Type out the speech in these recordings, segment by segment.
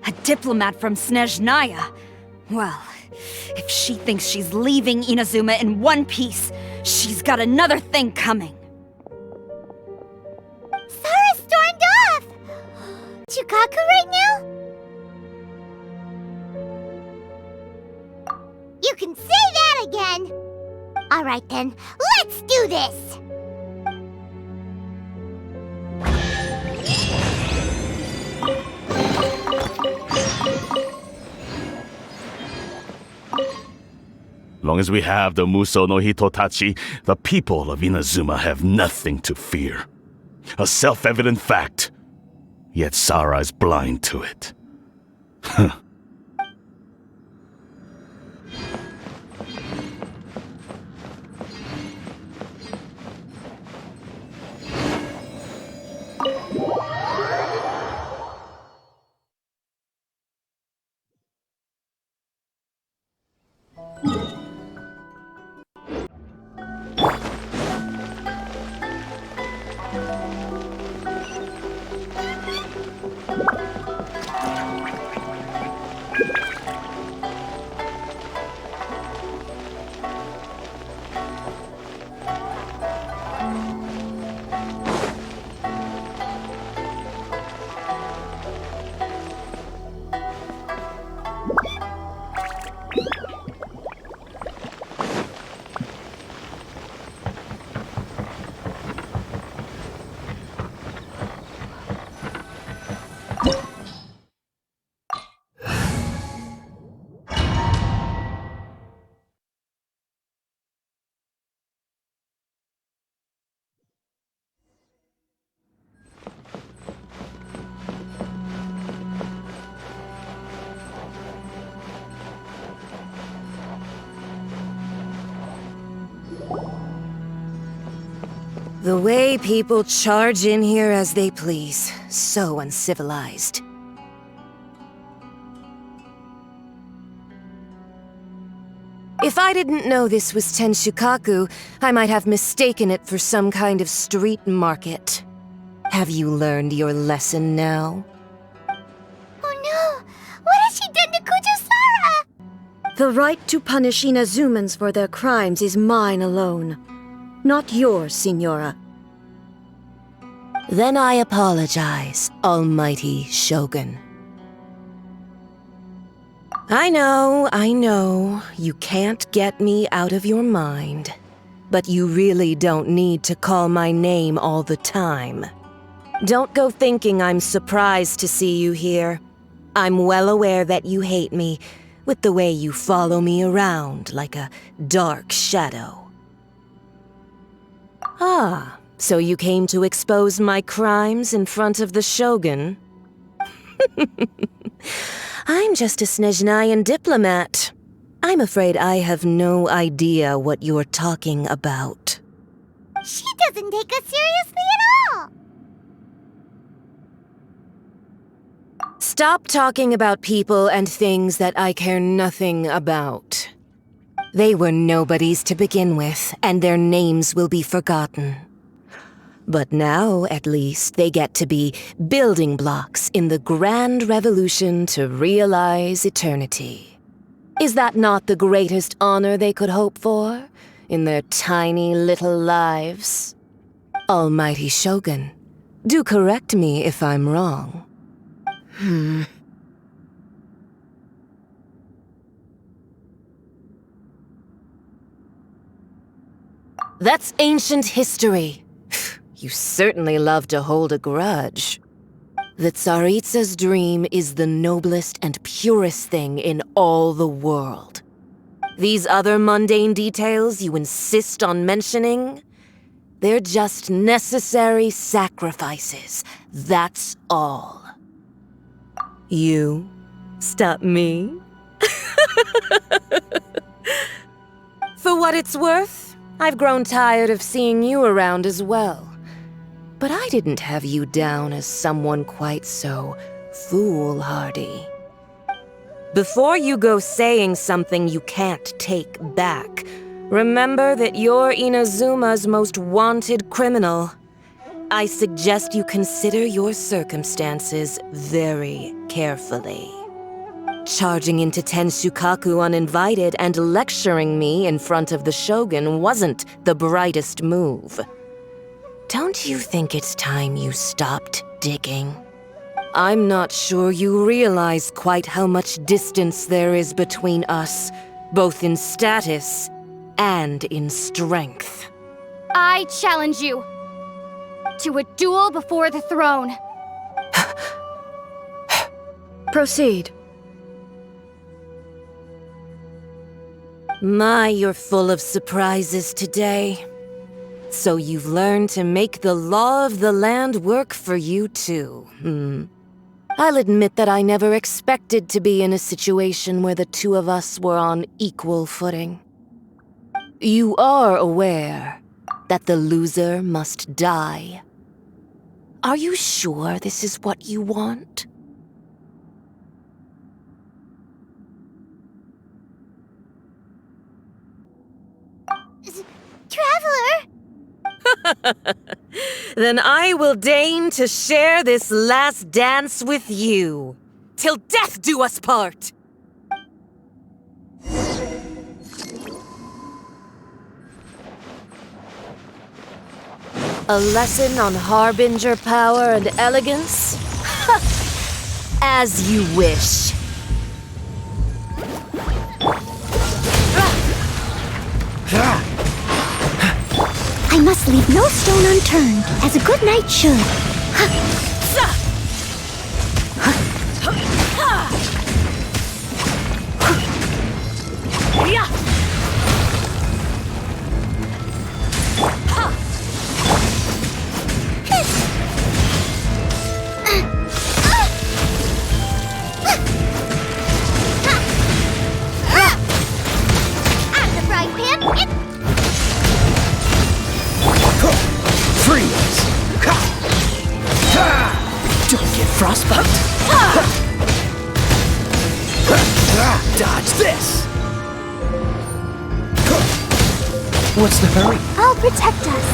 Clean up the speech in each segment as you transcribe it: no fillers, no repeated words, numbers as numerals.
A diplomat from Snezhnaya. Well, if she thinks she's leaving Inazuma in one piece, she's got another thing coming. Sara stormed off! Chukaku right now? You can say that again! Alright then, let's do this! Long as we have the Muso no Hitotachi, the people of Inazuma have nothing to fear. A self-evident fact. Yet Sara is blind to it. The way people charge in here as they please. So uncivilized. If I didn't know this was Tenshukaku, I might have mistaken it for some kind of street market. Have you learned your lesson now? Oh no! What has she done to Kujo-Sara? The right to punish Inazumans for their crimes is mine alone. Not yours, Signora. Then I apologize, Almighty Shogun. I know, you can't get me out of your mind. But you really don't need to call my name all the time. Don't go thinking I'm surprised to see you here. I'm well aware that you hate me, with the way you follow me around like a dark shadow. Ah, so you came to expose my crimes in front of the Shogun? I'm just a Snezhnayan diplomat. I'm afraid I have no idea what you're talking about. She doesn't take us seriously at all! Stop talking about people and things that I care nothing about. They were nobodies to begin with, and their names will be forgotten. But now, at least, they get to be building blocks in the grand revolution to realize eternity. Is that not the greatest honor they could hope for in their tiny little lives? Almighty Shogun, do correct me if I'm wrong. That's ancient history. You certainly love to hold a grudge. The Tsaritsa's dream is the noblest and purest thing in all the world. These other mundane details you insist on mentioning, they're just necessary sacrifices, that's all. You stop me? For what it's worth, I've grown tired of seeing you around as well. But I didn't have you down as someone quite so foolhardy. Before you go saying something you can't take back, remember that you're Inazuma's most wanted criminal. I suggest you consider your circumstances very carefully. Charging into Tenshukaku uninvited and lecturing me in front of the Shogun wasn't the brightest move. Don't you think it's time you stopped digging? I'm not sure you realize quite how much distance there is between us, both in status and in strength. I challenge you to a duel before the throne. Proceed. My, you're full of surprises today. So you've learned to make the law of the land work for you too, I'll admit that I never expected to be in a situation where the two of us were on equal footing. You are aware that the loser must die. Are you sure this is what you want? Traveler! Then I will deign to share this last dance with you. Till death do us part! A lesson on harbinger power and elegance? As you wish. I must leave no stone unturned, as a good knight should. At the frying pan, Freeze! Don't get frostbite! Dodge this! What's the hurry? I'll protect us.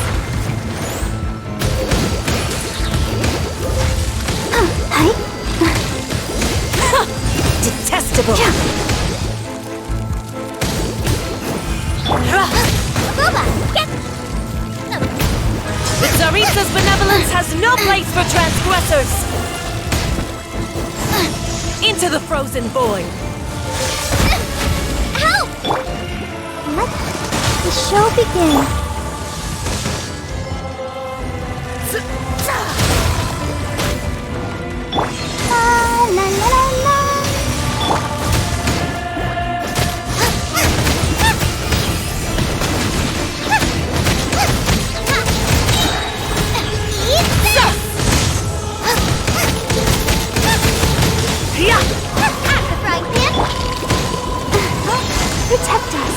Detestable! Boba, get... The Tsaritsa's benevolence has no place for transgressors! Into the frozen void! Help! Let the show begin. La la la la. At the frying pan. Protect us.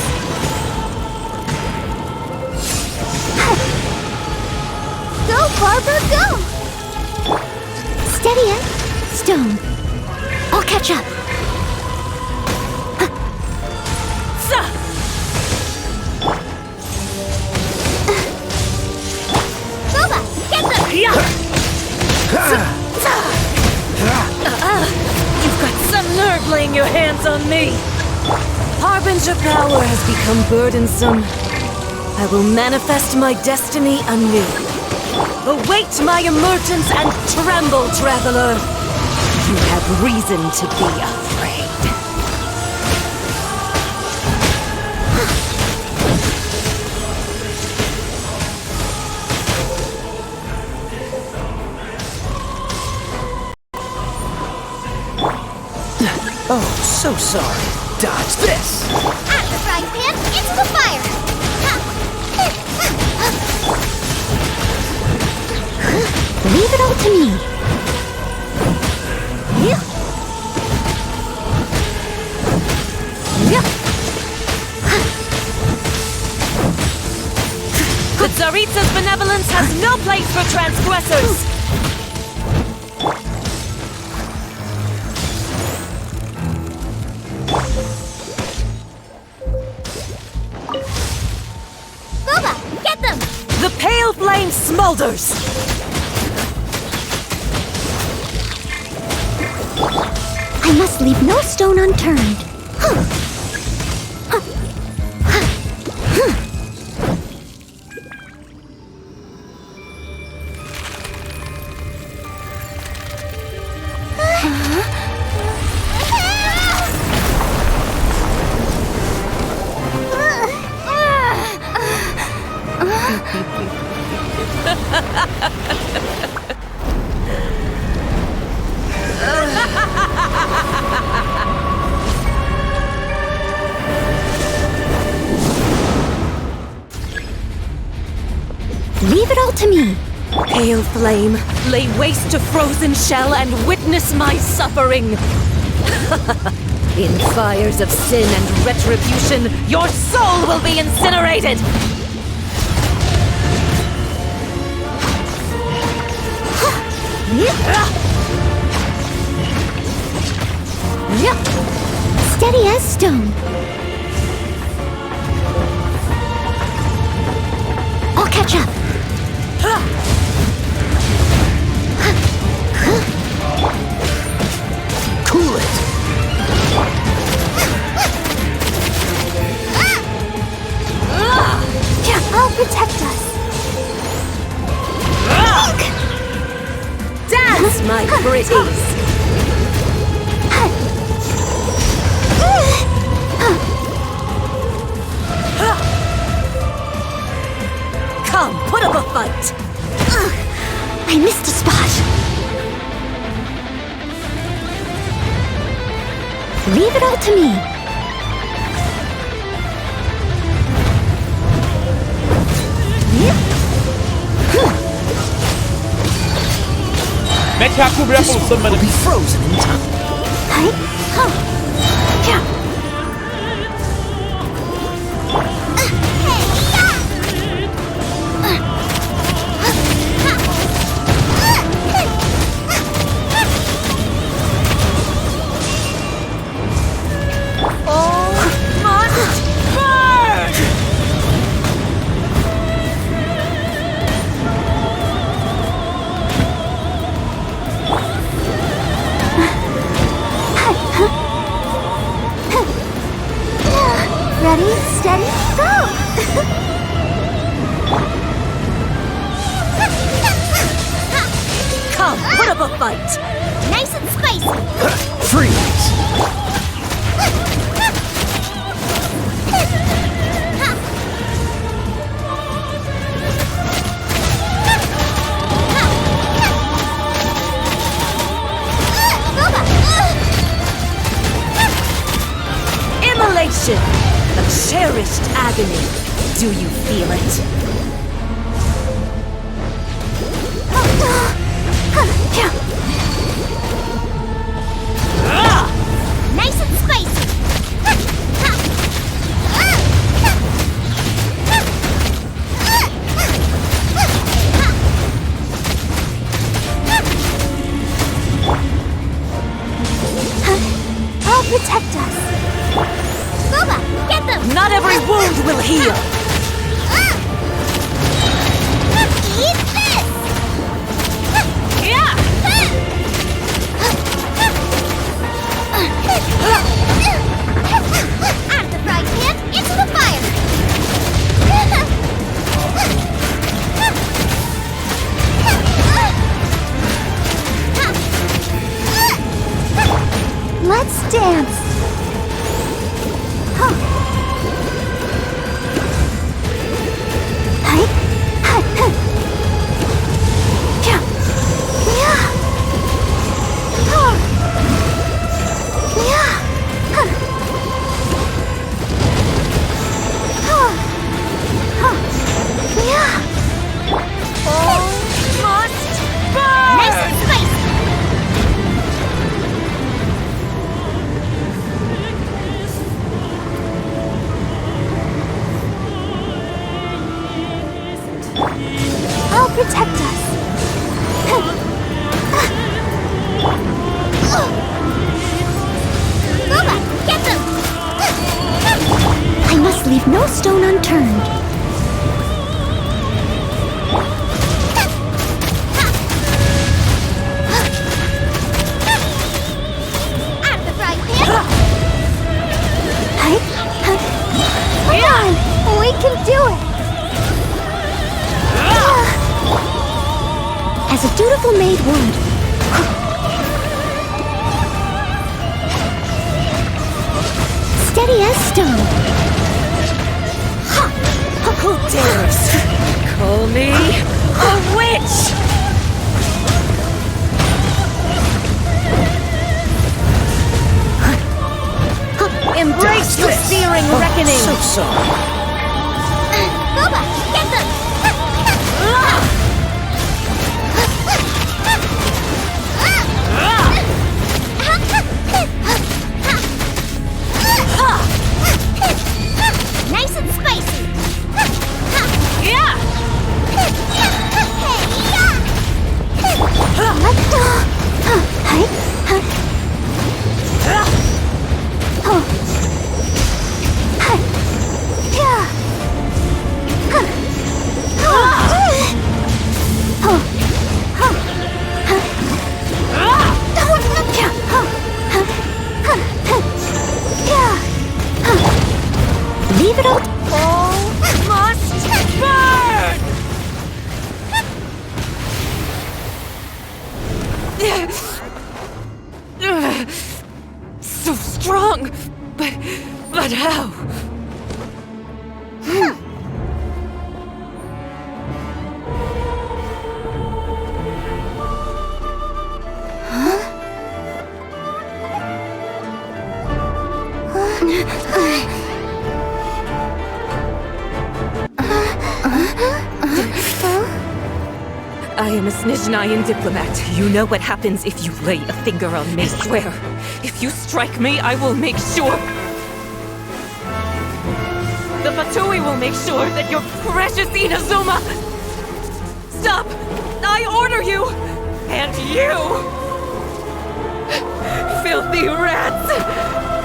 Go, Barber, go! Steady, eh? Stone. I'll catch up. Boba, get them! You've got some nerve laying your hands on me! Harbinger power has become burdensome. I will manifest my destiny anew. Await my emergence and tremble, traveler! You have reason to be afraid. Oh, so sorry. Dodge this! At the frying pan, into the fire! Leave it all to me. The Tsaritsa's benevolence has no place for transgressors! Boba, get them! The pale flame smolders! I must leave no stone unturned. Leave it all to me. Pale flame, lay waste to frozen shell and witness my suffering. In fires of sin and retribution, your soul will be incinerated! Steady as stone. I'll catch up. Cool it. I'll protect us. Dance, my pretties! Come, put up a fight! I missed a spot. Leave it all to me. This one will be frozen in time. Ready, steady, go! Come, put up a fight! Nice and spicy! Freeze. Immolation! A cherished agony. Do you feel it? Nice and spicy! I'll protect us. Boba, get them! Not every wound will heal! Eat this! Yeah! Out of the frying pan, into the fire! Let's dance! Nice and spicy! I'll protect us. Boba, get them! I must leave no stone unturned. Out of Who made wood? Steady as stone. Who dares call me a witch? Embrace your searing reckoning! So sorry. Boba, get them! Nice and spicy! Yeah! Leave it all. Must burn! So strong, but how? I am a Snezhnayan diplomat. You know what happens if you lay a finger on me. Swear, if you strike me, I will make sure. The Fatui will make sure that your precious Inazuma. Stop! I order you! And you! Filthy rats!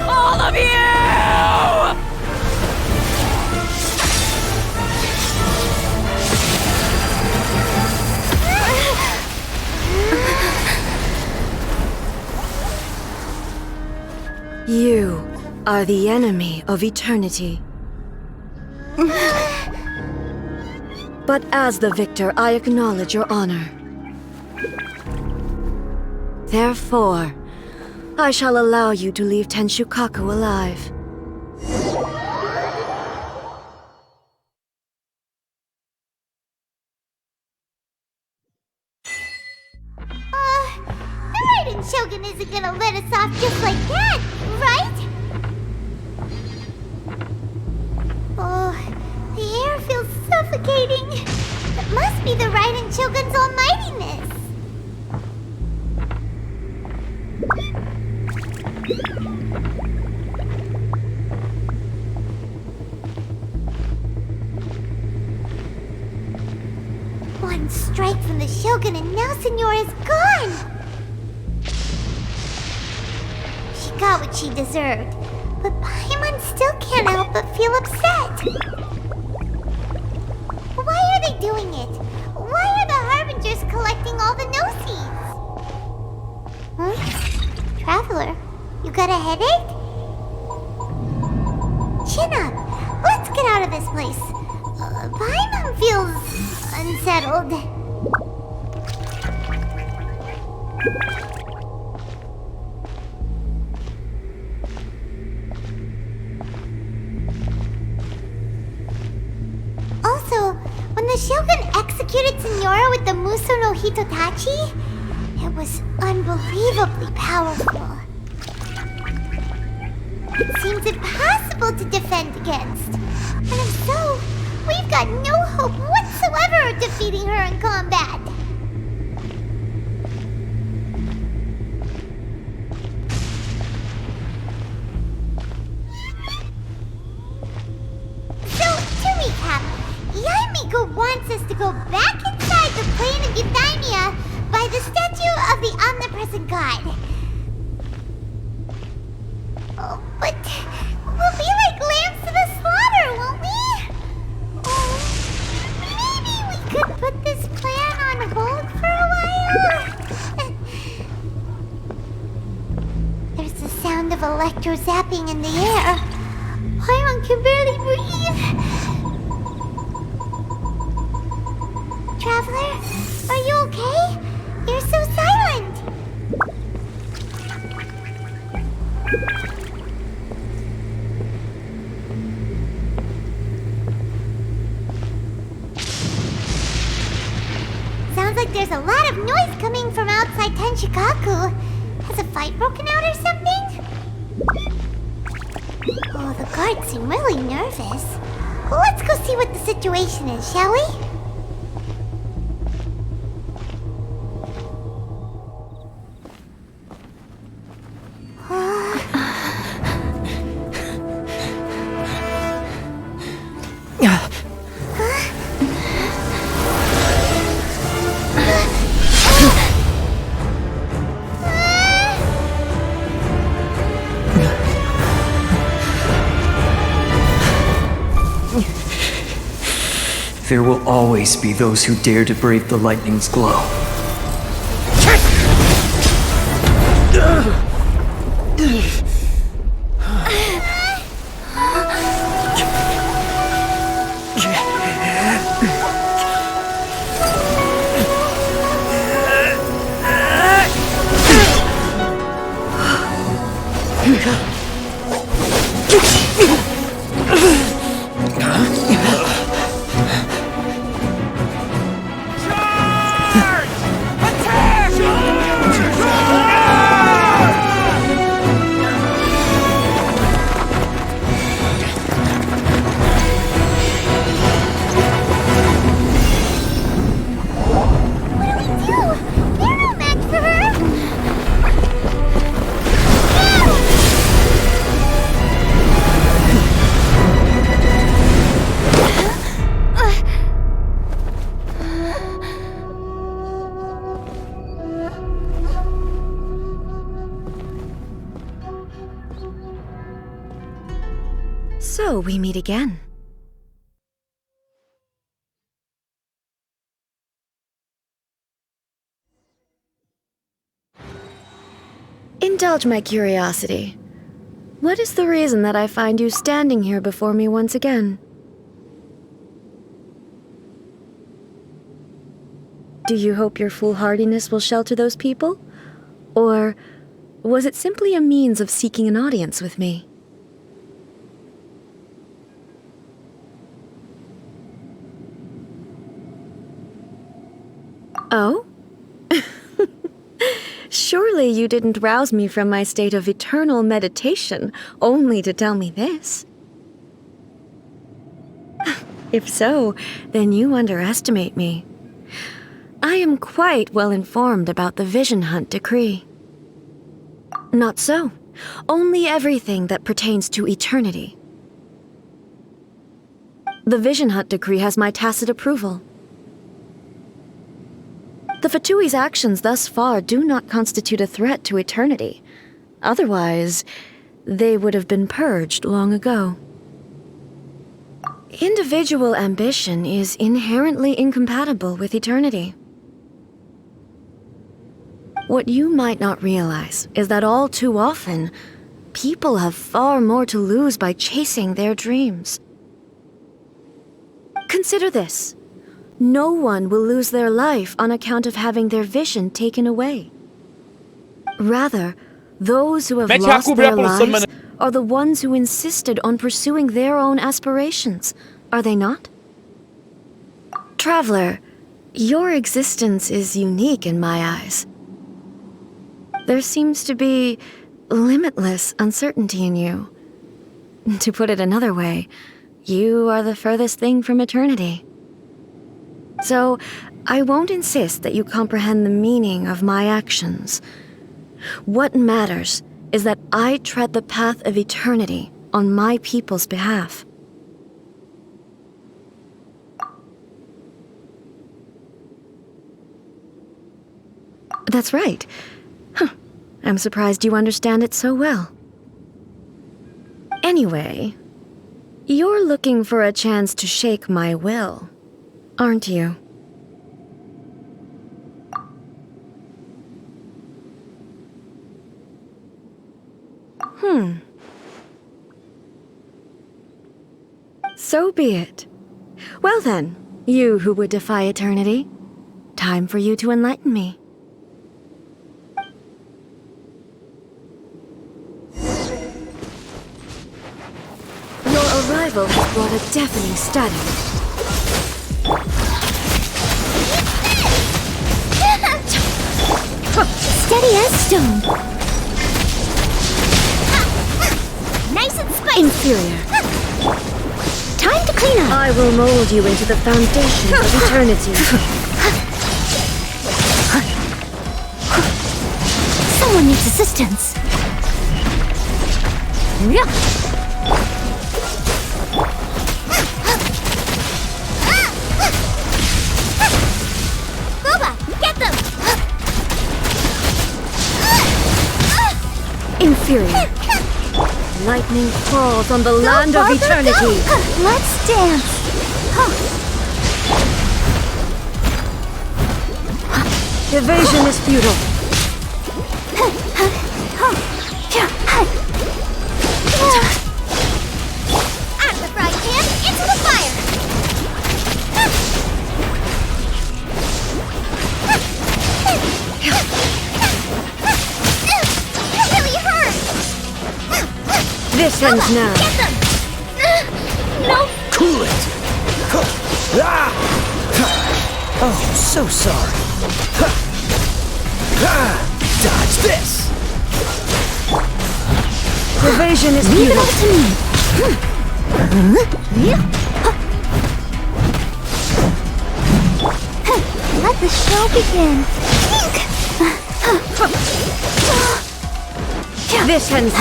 All of you! You are the enemy of eternity. But as the victor, I acknowledge your honor. Therefore, I shall allow you to leave Tenshukaku alive. The Raiden Shogun isn't gonna let us off just like that, right? Oh, the air feels suffocating. It must be the Raiden Shogun's almightiness. One strike from the Shogun and now Señora's gone! She got what she deserved, but Paimon still can't help but feel upset. Why are they doing it? Why are the Harbingers collecting all the no-seeds? Huh? Traveler, you got a headache? Chin up! Let's get out of this place. Paimon feels unsettled. Also, when the Shogun executed Señora with the Muso no Hitotachi, it was unbelievably powerful. It seems impossible to defend against. And if so, we've got no hope whatsoever of defeating her in combat. So, to recap, Yaemiko wants us to go back inside the plane of Euthymia by the statue of the omnipresent god. Oh, but we'll be like lambs to the slaughter, won't we? Oh, maybe we could put this plan on hold for a while? There's the sound of electro-zapping in the air. Paimon can barely breathe. Traveler, are you okay? Your Sounds like there's a lot of noise coming from outside Tenshikaku. Has a fight broken out or something? Oh, the guards seem really nervous. Well, let's go see what the situation is, shall we? There will always be those who dare to brave the lightning's glow. So we meet again. Indulge my curiosity. What is the reason that I find you standing here before me once again? Do you hope your foolhardiness will shelter those people? Or was it simply a means of seeking an audience with me? Oh? Surely you didn't rouse me from my state of eternal meditation only to tell me this. If so, then you underestimate me. I am quite well informed about the Vision Hunt decree. Not so. Only everything that pertains to eternity. The Vision Hunt decree has my tacit approval. The Fatui's actions thus far do not constitute a threat to eternity. Otherwise, they would have been purged long ago. Individual ambition is inherently incompatible with eternity. What you might not realize is that all too often, people have far more to lose by chasing their dreams. Consider this. No one will lose their life on account of having their vision taken away. Rather, those who have Mete lost a their cobrir por lives are the ones who insisted on pursuing their own aspirations, are they not? Traveler, your existence is unique in my eyes. There seems to be limitless uncertainty in you. To put it another way, you are the furthest thing from eternity. So, I won't insist that you comprehend the meaning of my actions. What matters is that I tread the path of eternity on my people's behalf. That's right. I'm surprised you understand it so well. Anyway, you're looking for a chance to shake my will, aren't you? So be it. Well then, you who would defy eternity, time for you to enlighten me. brought a deafening static. Steady as stone. Nice and spicy. Inferior. Time to clean up. I will mold you into the foundation of eternity. Someone needs assistance. Boba, get them! Inferior. Lightning falls on the land of Barbara, eternity. go. Let's dance. Evasion is futile. Out of the frying pan, into the fire. It really hurts. This ends now. Get them. No. Cool it! Ah! Oh, so sorry. Dodge this! Evasion is Leave it futile. all to me. Let the show begin. This ends now.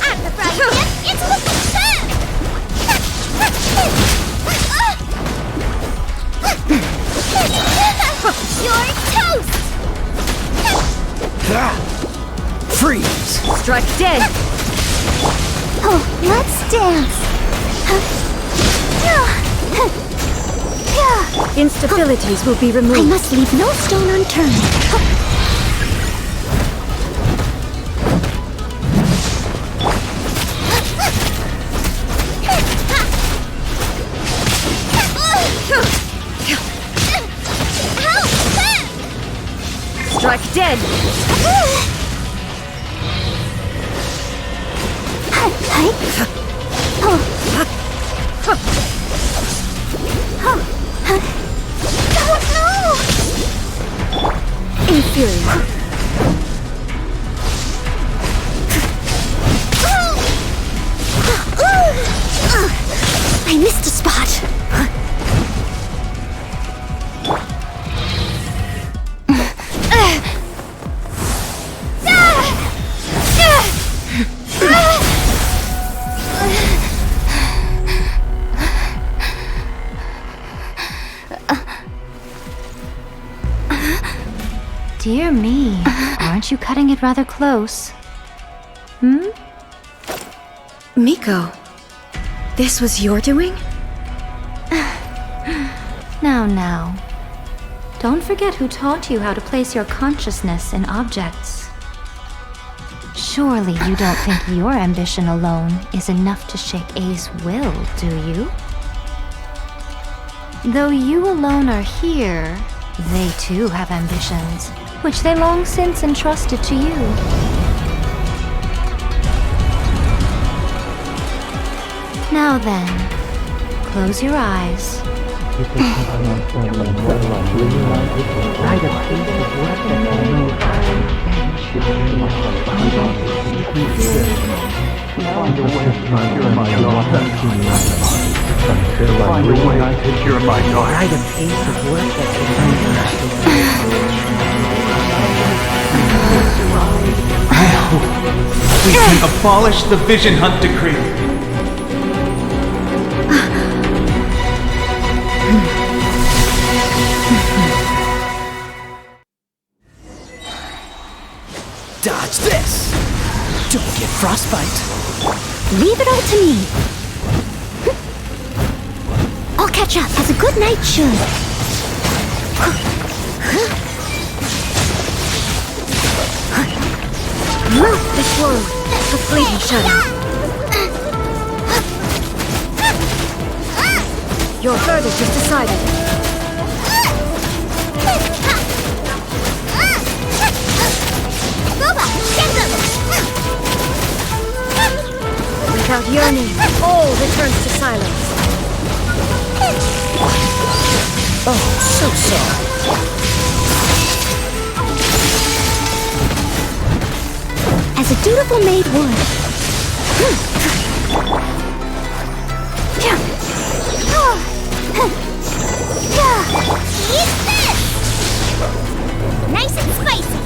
Out of the frying pan, into the pan. You're toast. Freeze! Strike dead. Oh, let's dance. Instabilities will be I removed. must leave no stone unturned. Strike dead. Inferior. I missed a spot. Dear me, aren't you cutting it rather close? Miko, this was your doing? Now. Don't forget who taught you how to place your consciousness in objects. Surely you don't think your ambition alone is enough to shake A's will, do you? Though you alone are here, they too have ambitions, which they long since entrusted to you. Now then, close your eyes. We can abolish the Vision Hunt Decree. Dodge this! Don't get frostbite. Leave it all to me. I'll catch up as a good knight should. This world, the fleeting shadow. Your verdict is decided. Boba, get them! Without yearning, all returns to silence. Oh, so sorry. As a dutiful maid would. Eat this! Nice and spicy.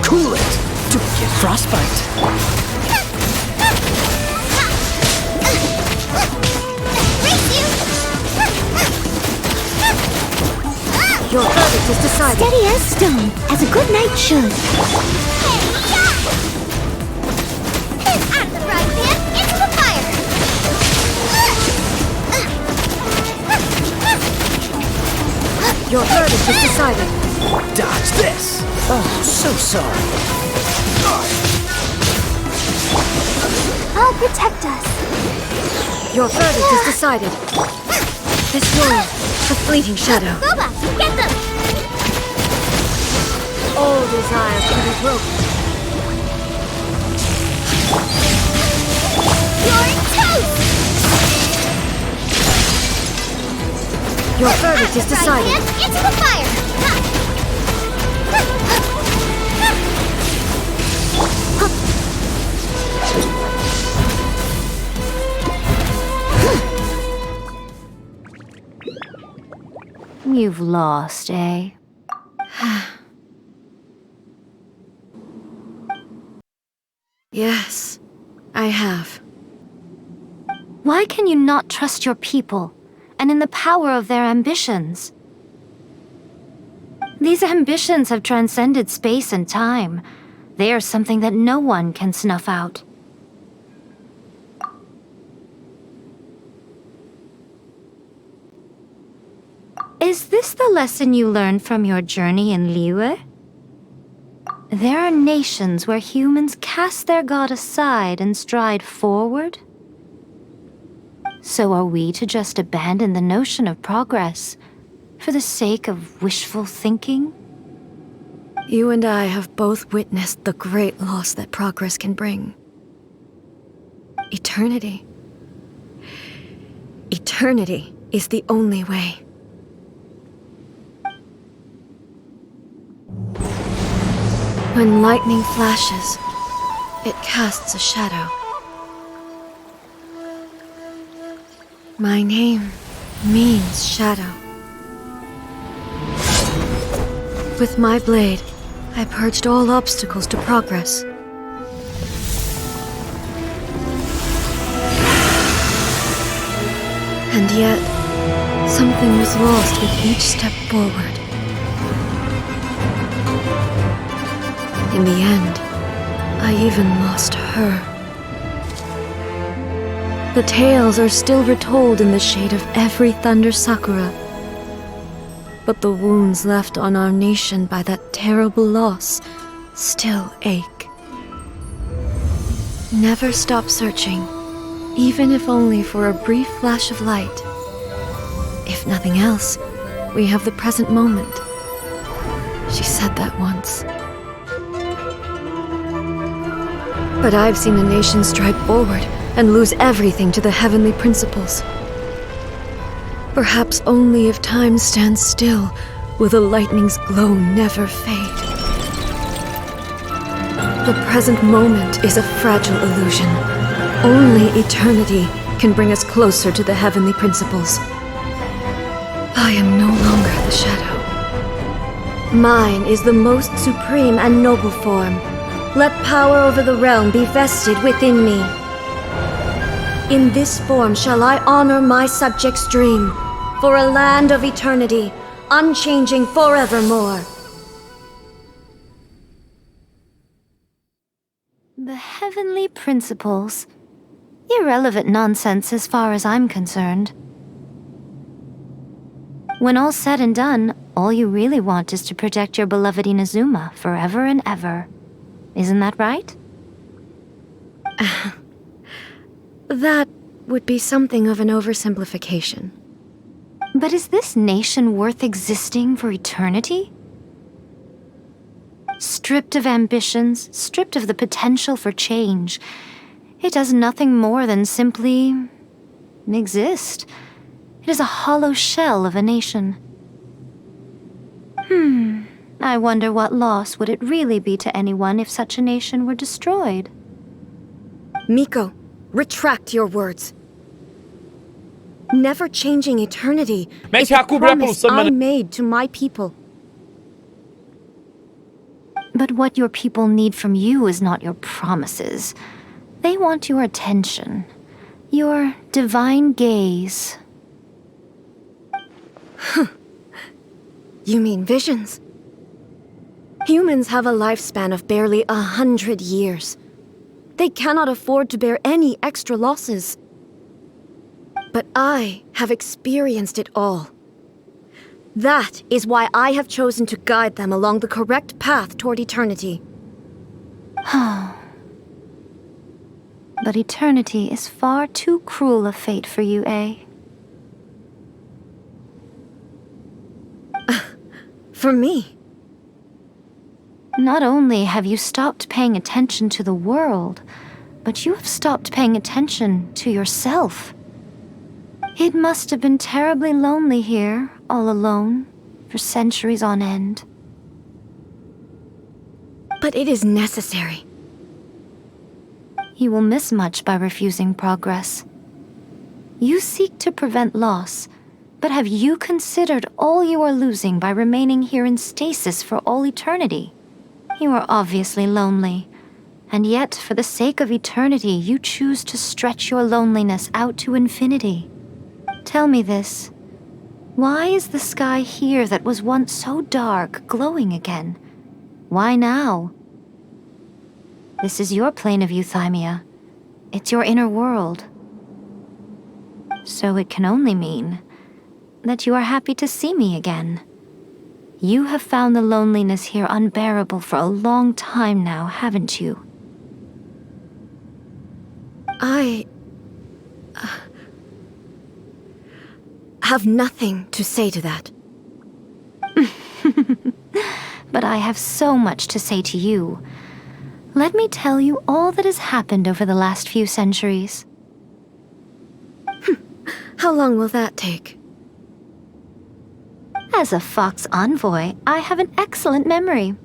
Cool it. Don't get frostbite. Race you! Your verdict is decided. Steady as stone, as a good knight should. Out of the frying pan, into the fire! Your verdict is decided. Dodge this. Oh, so sorry. I'll protect us. Your verdict is decided. This warrior, a fleeting shadow. Boba, get them! All desire can be broken. You're toast! Your verdict is decided. Frying pan, into the fire! You've lost, eh? Yes, I have. Why can you not trust your people and in the power of their ambitions? These ambitions have transcended space and time. They are something that no one can snuff out. Is this the lesson you learned from your journey in Liyue? There are nations where humans cast their god aside and stride forward. So are we to just abandon the notion of progress for the sake of wishful thinking? You and I have both witnessed the great loss that progress can bring. Eternity. Eternity is the only way. When lightning flashes, it casts a shadow. My name means shadow. With my blade, I purged all obstacles to progress. And yet, something was lost with each step forward. In the end, I even lost her. The tales are still retold in the shade of every thunder sakura. But the wounds left on our nation by that terrible loss still ache. Never stop searching, even if only for a brief flash of light. If nothing else, we have the present moment. She said that once. But I've seen a nation stride forward and lose everything to the heavenly principles. Perhaps only if time stands still will the lightning's glow never fade. The present moment is a fragile illusion. Only eternity can bring us closer to the heavenly principles. I am no longer the shadow. Mine is the most supreme and noble form. Let power over the realm be vested within me. In this form shall I honor my subjects' dream, for a land of eternity, unchanging forevermore. The heavenly principles. Irrelevant nonsense as far as I'm concerned. When all's said and done, all you really want is to protect your beloved Inazuma forever and ever. Isn't that right? That would be something of an oversimplification. But is this nation worth existing for eternity? Stripped of ambitions, stripped of the potential for change, it does nothing more than simply exist. It is a hollow shell of a nation. I wonder what loss would it really be to anyone if such a nation were destroyed? Miko, retract your words. Never changing eternity is the promise I made to my people. But what your people need from you is not your promises. They want your attention, your divine gaze. You mean visions? Humans have a lifespan of barely 100 years. They cannot afford to bear any extra losses. But I have experienced it all. That is why I have chosen to guide them along the correct path toward eternity. But eternity is far too cruel a fate for you, eh? For me? Not only have you stopped paying attention to the world, but you have stopped paying attention to yourself. It must have been terribly lonely here, all alone, for centuries on end. But it is necessary. You will miss much by refusing progress. You seek to prevent loss, but have you considered all you are losing by remaining here in stasis for all eternity? You are obviously lonely, and yet for the sake of eternity you choose to stretch your loneliness out to infinity. Tell me this. Why is the sky here that was once so dark glowing again? Why now? This is your plane of euthymia. It's your inner world. So it can only mean that you are happy to see me again. You have found the loneliness here unbearable for a long time now, haven't you? I have nothing to say to that. But I have so much to say to you. Let me tell you all that has happened over the last few centuries. How long will that take? As a Fox envoy, I have an excellent memory.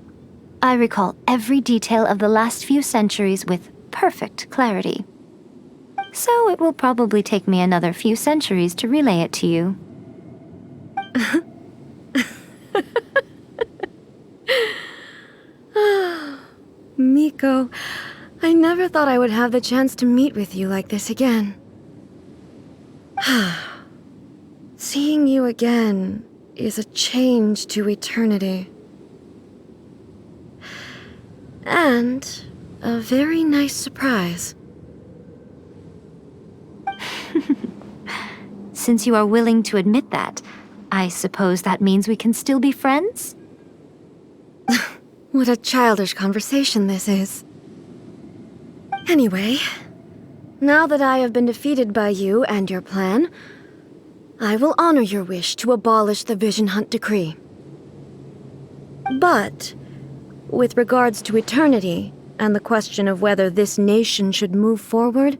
I recall every detail of the last few centuries with perfect clarity. So it will probably take me another few centuries to relay it to you. Miko, I never thought I would have the chance to meet with you like this again. Seeing you again is a change to eternity. And a very nice surprise. Since you are willing to admit that, I suppose that means we can still be friends? What a childish conversation this is. Anyway, now that I have been defeated by you and your plan, I will honor your wish to abolish the Vision Hunt Decree. But, with regards to eternity and the question of whether this nation should move forward,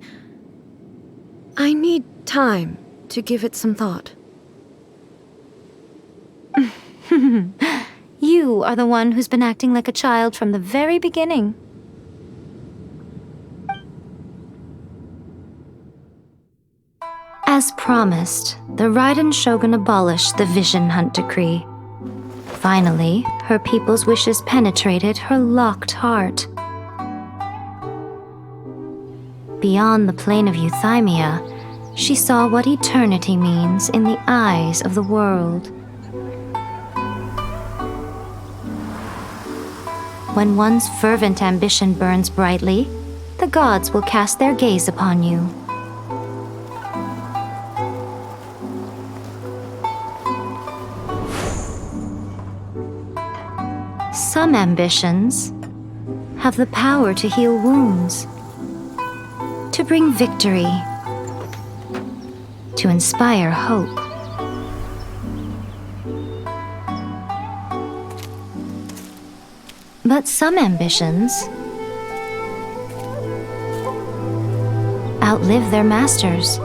I need time to give it some thought. You are the one who's been acting like a child from the very beginning. As promised, the Raiden Shogun abolished the Vision Hunt Decree. Finally, her people's wishes penetrated her locked heart. Beyond the plane of euthymia, she saw what eternity means in the eyes of the world. When one's fervent ambition burns brightly, the gods will cast their gaze upon you. Some ambitions have the power to heal wounds, to bring victory, to inspire hope. But some ambitions outlive their masters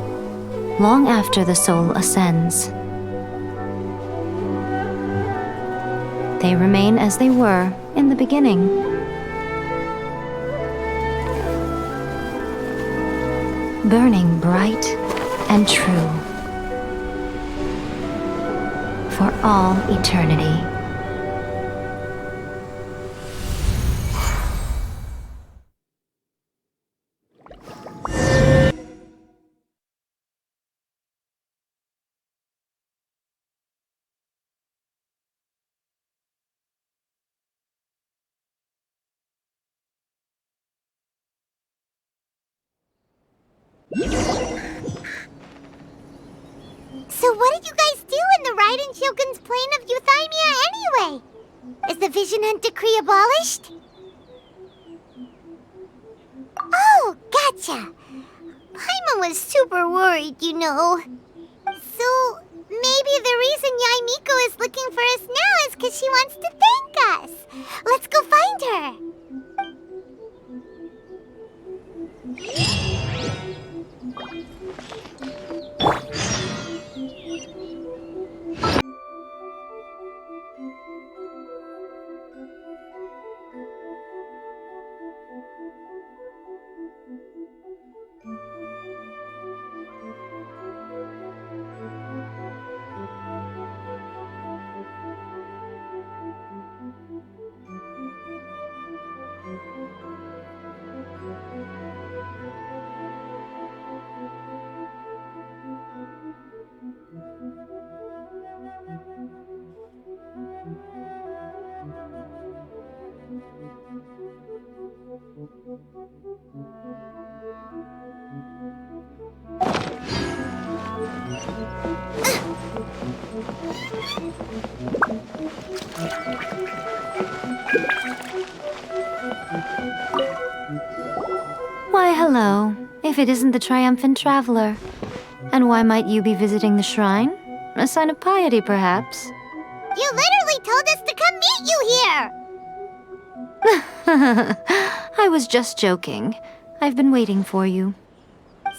long after the soul ascends. They remain as they were in the beginning. Burning bright and true for all eternity. So what did you guys do in the Raiden Shogun's plane of Euthymia anyway? Is the Vision Hunt decree abolished? Oh, gotcha. Paimon was super worried, you know. So maybe the reason Yaimiko is looking for us now is because she wants to thank us. Let's go find her. Why, hello, if it isn't the triumphant traveler. And why might you be visiting the shrine? A sign of piety, perhaps? You literally told us to come meet you here! I was just joking. I've been waiting for you.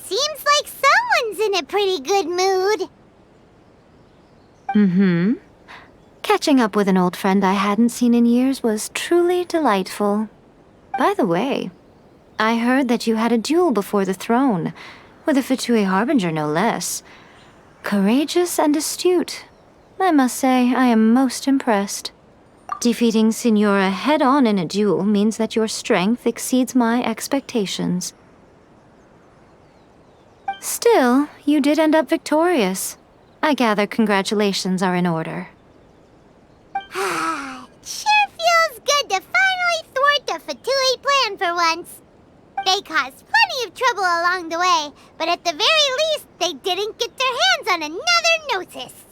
Seems like someone's in a pretty good mood. Mm-hmm. Catching up with an old friend I hadn't seen in years was truly delightful. By the way, I heard that you had a duel before the throne, with a Fatui Harbinger no less. Courageous and astute. I must say, I am most impressed. Defeating Signora head-on in a duel means that your strength exceeds my expectations. Still, you did end up victorious. I gather congratulations are in order. Sure feels good to finally thwart the Fatui plan for once. They caused plenty of trouble along the way, but at the very least, they didn't get their hands on another Gnosis.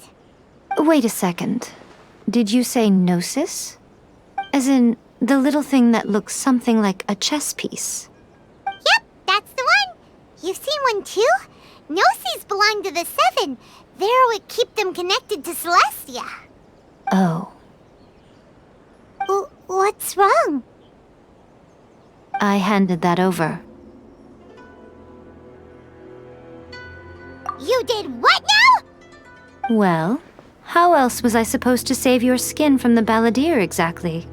Wait a second. Did you say Gnosis? As in, the little thing that looks something like a chess piece? Yep, that's the one. You've seen one too? Gnosis belong to the Seven. They're what keep them connected to Celestia. Oh. What's wrong? I handed that over. You did what now? Well, how else was I supposed to save your skin from the balladeer exactly?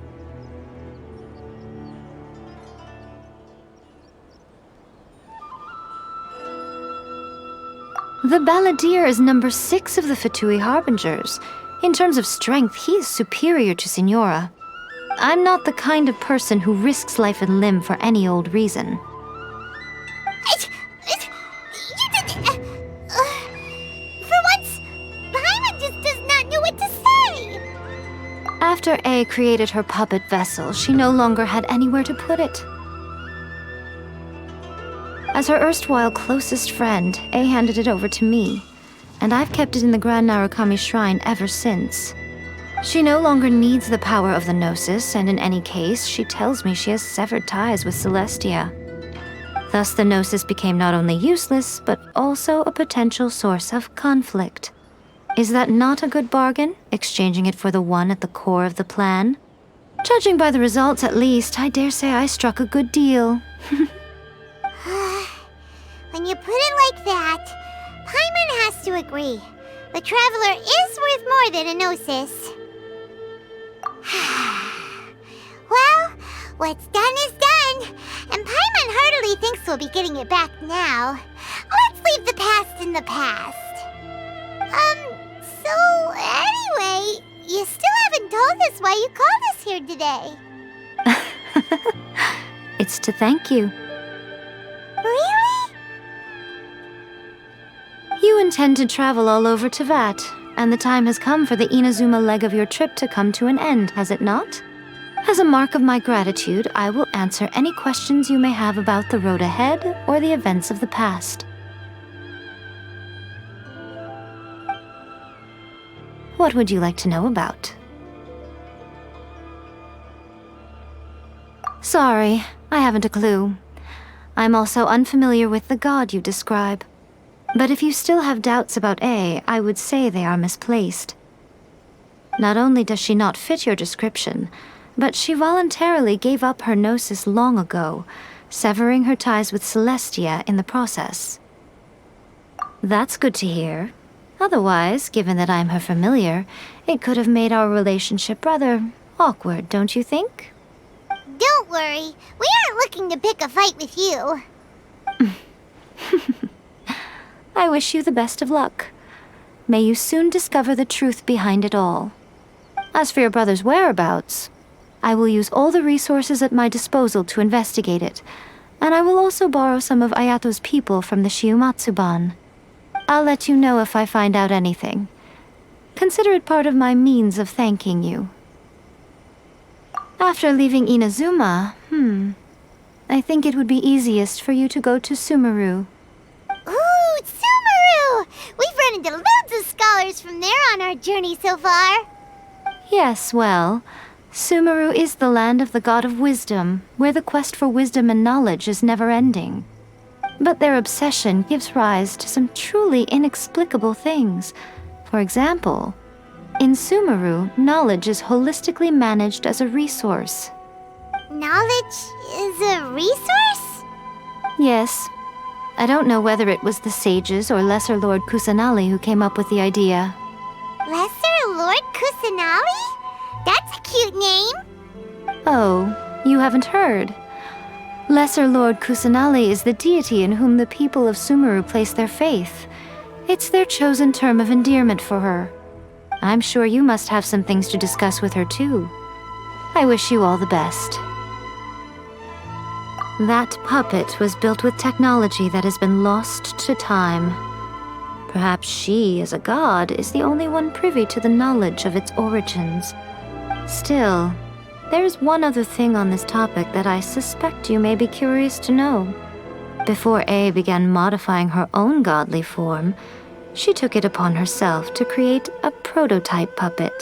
The balladeer is number 6 of the Fatui Harbingers. In terms of strength, he is superior to Signora. I'm not the kind of person who risks life and limb for any old reason. For once, Paimon just does not know what to say. After A created her puppet vessel, she no longer had anywhere to put it. As her erstwhile closest friend, A handed it over to me, and I've kept it in the Grand Narukami Shrine ever since. She no longer needs the power of the Gnosis, and in any case, she tells me she has severed ties with Celestia. Thus, the Gnosis became not only useless, but also a potential source of conflict. Is that not a good bargain, exchanging it for the one at the core of the plan? Judging by the results, at least, I dare say I struck a good deal. When you put it like that, Paimon has to agree. The Traveler is worth more than a Gnosis. Well, what's done is done, and Paimon heartily thinks we'll be getting it back now. Let's leave the past in the past. So anyway, you still haven't told us why you called us here today. It's to thank you. Really? You intend to travel all over Teyvat, and the time has come for the Inazuma leg of your trip to come to an end, has it not? As a mark of my gratitude, I will answer any questions you may have about the road ahead or the events of the past. What would you like to know about? Sorry, I haven't a clue. I'm also unfamiliar with the god you describe. But if you still have doubts about A, I would say they are misplaced. Not only does she not fit your description, but she voluntarily gave up her Gnosis long ago, severing her ties with Celestia in the process. That's good to hear. Otherwise, given that I'm her familiar, it could have made our relationship rather awkward, don't you think? Don't worry, we aren't looking to pick a fight with you. I wish you the best of luck. May you soon discover the truth behind it all. As for your brother's whereabouts, I will use all the resources at my disposal to investigate it, and I will also borrow some of Ayato's people from the Shiumatsuban. I'll let you know if I find out anything. Consider it part of my means of thanking you. After leaving Inazuma, I think it would be easiest for you to go to Sumeru. Ooh, Sumeru! We've run into loads of scholars from there on our journey so far. Yes, well, Sumeru is the land of the god of wisdom, where the quest for wisdom and knowledge is never-ending. But their obsession gives rise to some truly inexplicable things. For example, in Sumeru, knowledge is holistically managed as a resource. Knowledge is a resource? Yes. I don't know whether it was the sages or Lesser Lord Kusanali who came up with the idea. Lesser Lord Kusanali? That's a cute name. Oh, you haven't heard. Lesser Lord Kusanali is the deity in whom the people of Sumeru place their faith. It's their chosen term of endearment for her. I'm sure you must have some things to discuss with her too. I wish you all the best. That puppet was built with technology that has been lost to time. Perhaps she, as a god, is the only one privy to the knowledge of its origins. Still, there's one other thing on this topic that I suspect you may be curious to know. Before A began modifying her own godly form, she took it upon herself to create a prototype puppet.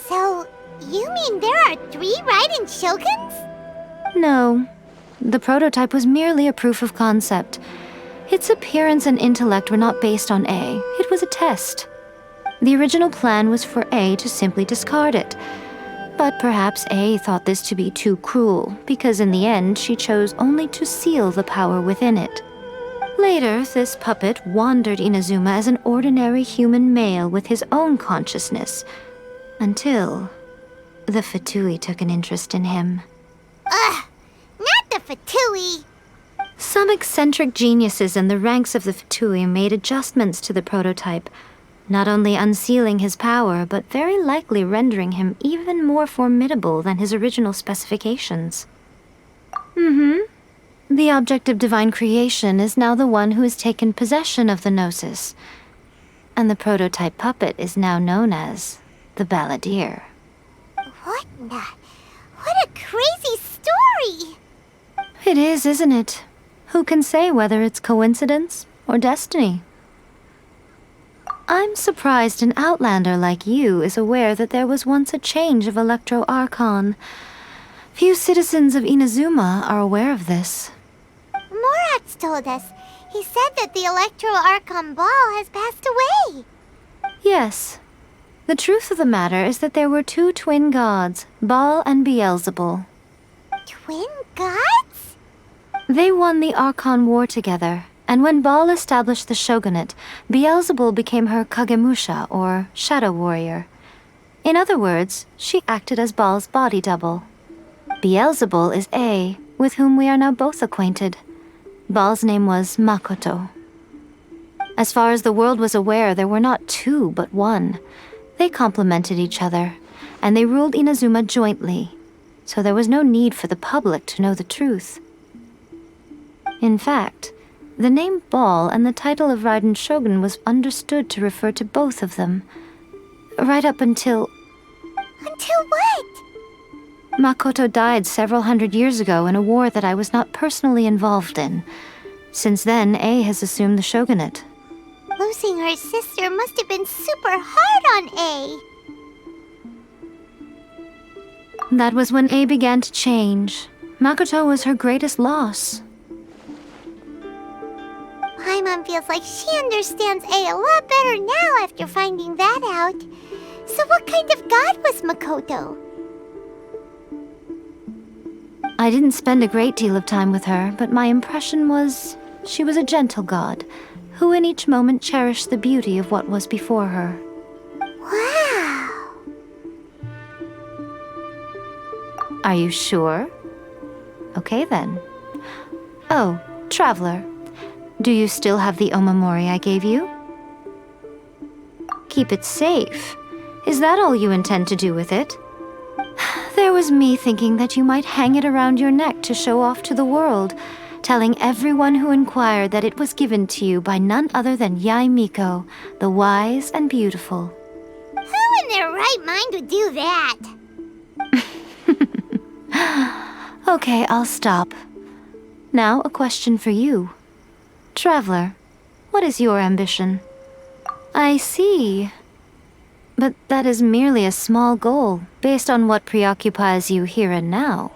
So, you mean there are 3 Raiden Shoguns? No. The prototype was merely a proof of concept. Its appearance and intellect were not based on A. It was a test. The original plan was for A to simply discard it. But perhaps A thought this to be too cruel, because in the end she chose only to seal the power within it. Later, this puppet wandered Inazuma as an ordinary human male with his own consciousness, until the Fatui took an interest in him. Ugh! Not the Fatui! Some eccentric geniuses in the ranks of the Fatui made adjustments to the prototype, not only unsealing his power, but very likely rendering him even more formidable than his original specifications. The object of divine creation is now the one who has taken possession of the Gnosis, and the prototype puppet is now known as the Balladeer. What a crazy story! It is, isn't it? Who can say whether it's coincidence or destiny? I'm surprised an outlander like you is aware that there was once a change of Electro Archon. Few citizens of Inazuma are aware of this. Moratz told us. He said that the Electro Archon Ball has passed away. Yes. The truth of the matter is that there were two twin gods, Baal and Beelzebul. Twin gods? They won the Archon War together, and when Baal established the shogunate, Beelzebul became her Kagemusha, or shadow warrior. In other words, she acted as Baal's body double. Beelzebul is A, with whom we are now both acquainted. Baal's name was Makoto. As far as the world was aware, there were not two, but one. They complemented each other, and they ruled Inazuma jointly, so there was no need for the public to know the truth. In fact, the name Baal and the title of Raiden Shogun was understood to refer to both of them. Right up until... Until what? Makoto died several hundred years ago in a war that I was not personally involved in. Since then, A has assumed the shogunate. Losing her sister must have been super hard on A. That was when A began to change. Makoto was her greatest loss. Paimon feels like she understands A a lot better now after finding that out. So what kind of god was Makoto? I didn't spend a great deal of time with her, but my impression was she was a gentle god, who in each moment cherished the beauty of what was before her. Wow! Are you sure? Okay then. Oh, Traveler, do you still have the omamori I gave you? Keep it safe. Is that all you intend to do with it? There was me thinking that you might hang it around your neck to show off to the world, telling everyone who inquired that it was given to you by none other than Yae Miko, the wise and beautiful. Who in their right mind would do that? Okay, I'll stop. Now, a question for you. Traveler, what is your ambition? I see. But that is merely a small goal, based on what preoccupies you here and now.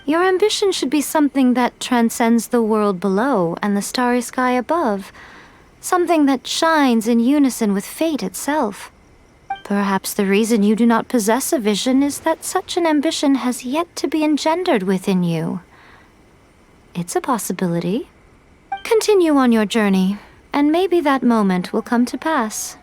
Your ambition should be something that transcends the world below and the starry sky above. Something that shines in unison with fate itself. Perhaps the reason you do not possess a vision is that such an ambition has yet to be engendered within you. It's a possibility. Continue on your journey, and maybe that moment will come to pass.